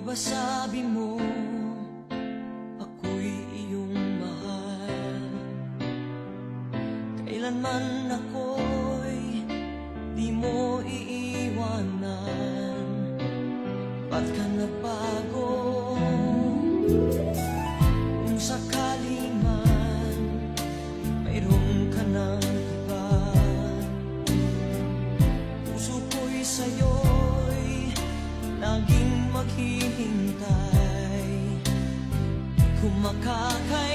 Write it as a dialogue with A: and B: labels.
A: ba sabi mo ako'y iyong mahal? Kailanman ako'y di mo iiwanan. Ba't ka nabago? Kung sakali man mayroon ka ng iba, puso ko'y sa'yo'y laging maghihintay. Kung makakaya